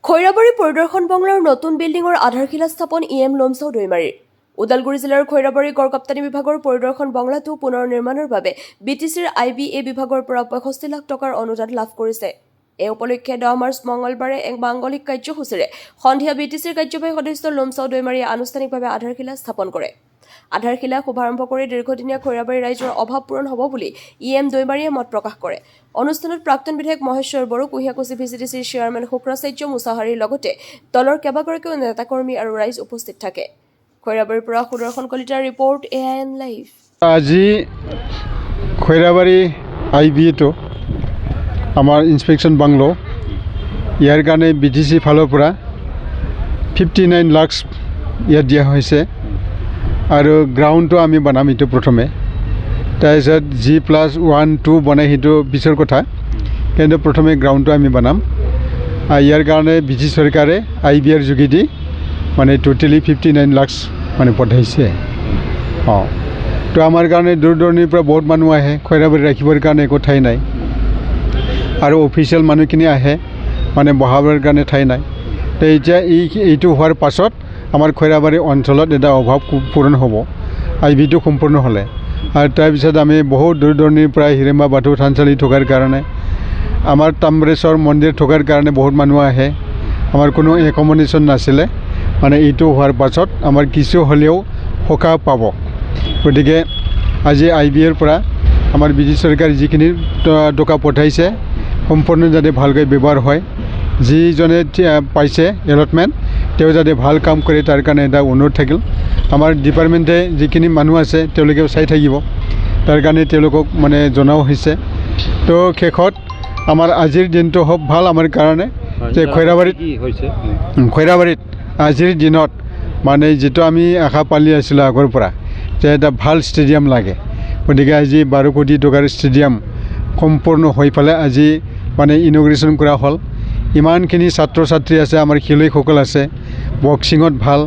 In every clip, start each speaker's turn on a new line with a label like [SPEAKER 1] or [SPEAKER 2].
[SPEAKER 1] খৈৰাবাৰী পৰিদৰ্শন বাংলাৰ নতুন বিল্ডিঙৰ আধাৰশিলা স্থাপন ইএম লমছাও দৈমাৰীৰ ওদালগুৰি জিলাৰ খৈৰাবাৰী গড়কাপ্তানী বিভাগৰ পৰিদৰ্শন বাংলাটো পুনৰ নিৰ্মাণৰ বাবে বিটিচিৰ IBA বিভাগৰ পৰা 65 লাখ টকাৰ অনুদান লাভ কৰিছে। এই উপলক্ষে 10 মাৰ্চ মঙলবাৰে এক মাংগলিক কাৰ্যসূচীৰে সন্ধিয়া বিটিচিৰ কাৰ্যবাহী সদস্য লমছাও দৈমাৰীয়ে আনুষ্ঠানিকভাৱে আধাৰশিলা স্থাপন কৰে। আধাৰশিলা শুভাৰম্ভ কৰি দীৰ্ঘদিনীয়া খৈৰাবাৰী ৰাইজৰ অভাৱ পূৰণ হ'ব বুলি ইএম দৈমাৰীয়ে মত প্ৰকাশ কৰে। অনুষ্ঠানত প্ৰাক্তন বিধায়ক মহেশ্বৰ বড়ো, কুহিয়াকুছি VCDCৰ চেয়াৰমেন শুক্ৰাচাৰ্য মুছাহাৰীৰ লগতে দলৰ কেইবাগৰাকীও নেতাকৰ্মী আৰু ৰাইজ উপস্থিত থাকে। খৈৰাবাৰীৰ পৰা সুদৰ্শন কলিতাৰ ৰিপৰ্ট AIN লাইভ।
[SPEAKER 2] আজি খৈৰাবাৰী IBA আমাৰ ইনস্পেকশ্যন বাংলো ইয়াৰ কাৰণে BTC ফালৰ পৰা 59 লাখ ইয়াত দিয়া হৈছে আৰু গ্ৰাউণ্ডটো আমি বনাম এইটো প্ৰথমে, তাৰপিছত G+1-2 বনাই সেইটো পিছৰ কথা, কিন্তু প্ৰথমে গ্ৰাউণ্ডটো আমি বনাম। ইয়াৰ কাৰণে BT চৰকাৰে IBAৰ যোগেদি মানে টোটেলি 59 লাখ মানে পঠাইছে। তো আমাৰ কাৰণে দূৰ দূৰণিৰ পৰা বহুত মানুহ আহে, খৈৰাবাৰী ৰাখিবৰ কাৰণে একো ঠাই নাই আৰু অফিচিয়েল মানুহখিনি আহে মানে বহাবৰ কাৰণে ঠাই নাই। তো এতিয়া এইটো হোৱাৰ পাছত আমাৰ খৈৰাবাৰী অঞ্চলত এটা অভাৱ পূৰণ হ'ব IBটো সম্পূৰ্ণ হ'লে। আৰু তাৰপিছত আমি বহুত দূৰ দূৰণিৰ পৰা হিৰেম্বা বাথৌ থানচালি থকাৰ কাৰণে, আমাৰ তাম্ৰেশ্বৰ মন্দিৰ থকাৰ কাৰণে বহুত মানুহ আহে। আমাৰ কোনো একমডেশ্যন নাছিলে, মানে এইটো হোৱাৰ পাছত আমাৰ কিছু হ'লেও সকাহ পাব। গতিকে আজি IBAৰ পৰা আমাৰ BT চৰকাৰে যিখিনি টকা পঠাইছে সম্পূৰ্ণ যাতে ভালকৈ ব্যৱহাৰ হয়, যিজনে পাইছে এলটমেণ্ট তেওঁ যাতে ভাল কাম কৰে তাৰ কাৰণে এটা অনুৰোধ থাকিল। আমাৰ ডিপাৰ্টমেণ্টে যিখিনি মানুহ আছে তেওঁলোকেও চাই থাকিব, তাৰ কাৰণে তেওঁলোকক মানে জনাও হৈছে। তো শেষত আমাৰ আজিৰ দিনটো খুব ভাল আমাৰ কাৰণে যে খৈৰাবাৰীত আজিৰ দিনত মানে যিটো আমি আশা পালি আছিলোঁ আগৰ পৰা যে এটা ভাল ষ্টেডিয়াম লাগে, গতিকে আজি 12 কোটি টকাৰ ষ্টেডিয়াম সম্পূৰ্ণ হৈ পেলাই আজি মানে ইনগ্ৰেশ্যন কৰা হ'ল। ইমানখিনি ছাত্ৰ ছাত্ৰী আছে, আমাৰ খেলুৱৈসকল আছে, বক্সিঙত ভাল,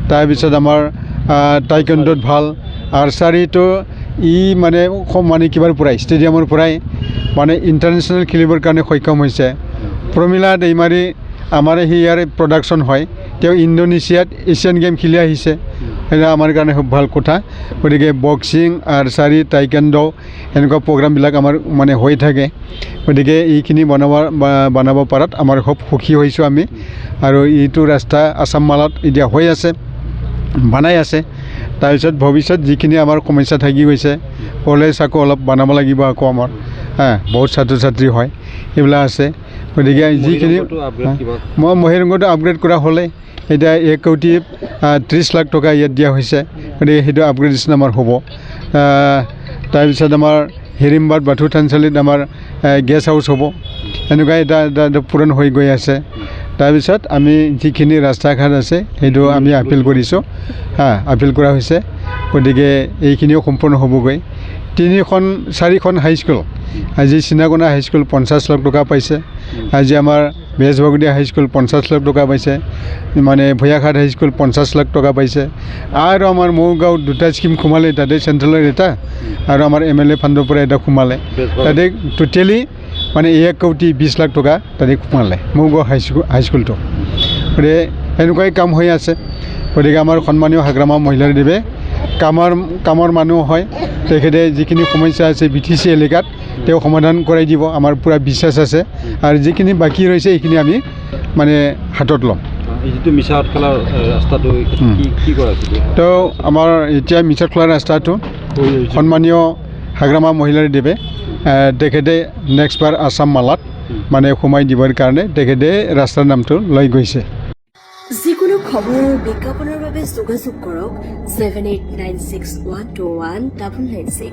[SPEAKER 2] তাৰপিছত আমাৰ টাইকণ্ডত ভাল, আৰ্চাৰীটো মানে কিবাৰ পৰাই ষ্টেডিয়ামৰ পৰাই মানে ইণ্টাৰনেশ্যনেল খেলিবৰ কাৰণে সক্ষম হৈছে। প্ৰমীলা দৈমাৰী আমাৰ ইয়াৰ প্ৰডাকশ্যন হয়, তেওঁ ইণ্ডোনেছিয়াত এছিয়ান গেম খেলি আহিছে, সেইটো আমাৰ কাৰণে খুব ভাল কথা। গতিকে বক্সিং, আৰ্চাৰী, টাইকণ্ড এনেকুৱা প্ৰগ্ৰামবিলাক আমাৰ মানে হৈ থাকে। গতিকে এইখিনি বনাব পৰাত আমাৰ খুব সুখী হৈছোঁ আমি। আৰু এইটো ৰাস্তা আছাম মালাত এতিয়া হৈ আছে, বনাই আছে। তাৰপিছত ভৱিষ্যত যিখিনি আমাৰ সমস্যা থাকি গৈছে, কলেজ আকৌ অলপ বনাব লাগিব আকৌ আমাৰ, বহুত ছাত্ৰ ছাত্ৰী হয় সেইবিলাক আছে। গতিকে যিখিনি মই মহিৰংগটো আপগ্ৰেড কৰা হ'লে এতিয়া 1 কোটি 30 লাখ টকা ইয়াত দিয়া হৈছে, গতিকে সেইটো আপগ্ৰেডেশ্যন আমাৰ হ'ব। তাৰপিছত আমাৰ হিৰিম্বাত বাথৌ থানচালিত আমাৰ গেষ্ট হাউচ হ'ব, এনেকুৱা এটা পূৰণ হৈ গৈ আছে। তাৰপিছত আমি যিখিনি ৰাস্তা ঘাট আছে সেইটো আমি আপিল কৰিছোঁ, আপিল কৰা হৈছে। গতিকে এইখিনিও সম্পূৰ্ণ হ'বগৈ। 4খন হাইস্কুল, আজি চিনাকোনা হাইস্কুল 50 লাখ টকা পাইছে, আজি আমাৰ বেজবগতীয়া হাইস্কুল 50 লাখ টকা পাইছে, মানে ভৈয়াঘাট হাইস্কুল 50 লাখ টকা পাইছে। আৰু আমাৰ মৌগাঁৱত 2টা স্কিম সোমালে, তাতে চেণ্ট্ৰেলৰ এটা আৰু আমাৰ MLA ফাণ্ডৰ পৰা এটা সোমালে, তাতে টোটেলি মানে 1 কোটি 20 লাখ টকা তাতে সোমালে মৌগাঁও হাইস্কুলটো। গতিকে এনেকুৱাই কাম হৈ আছে। গতিকে আমাৰ সন্মানীয় হাগ্ৰামা মহিলাদেৱে কামৰ মানুহ হয়, তেখেতে যিখিনি সমস্যা আছে BTC এলেকাত তেওঁ সমাধান কৰাই দিব, আমাৰ পূৰা বিশ্বাস আছে। আৰু যিখিনি বাকী ৰৈছে এইখিনি আমি মানে হাতত ল'ম। তো আমাৰ এতিয়া মিছাত খোলা ৰাস্তাটো সন্মানীয় হাগ্ৰামা মহিলাদেৱে তেখেতে নেক্সট বাৰ আছাম মালাত মানে সোমাই দিবৰ কাৰণে তেখেতে ৰাস্তাৰ নামটো লৈ গৈছে।
[SPEAKER 1] যিকোনো খবৰ আৰু বিজ্ঞাপনৰ বাবে যোগাযোগ কৰক 7896121996।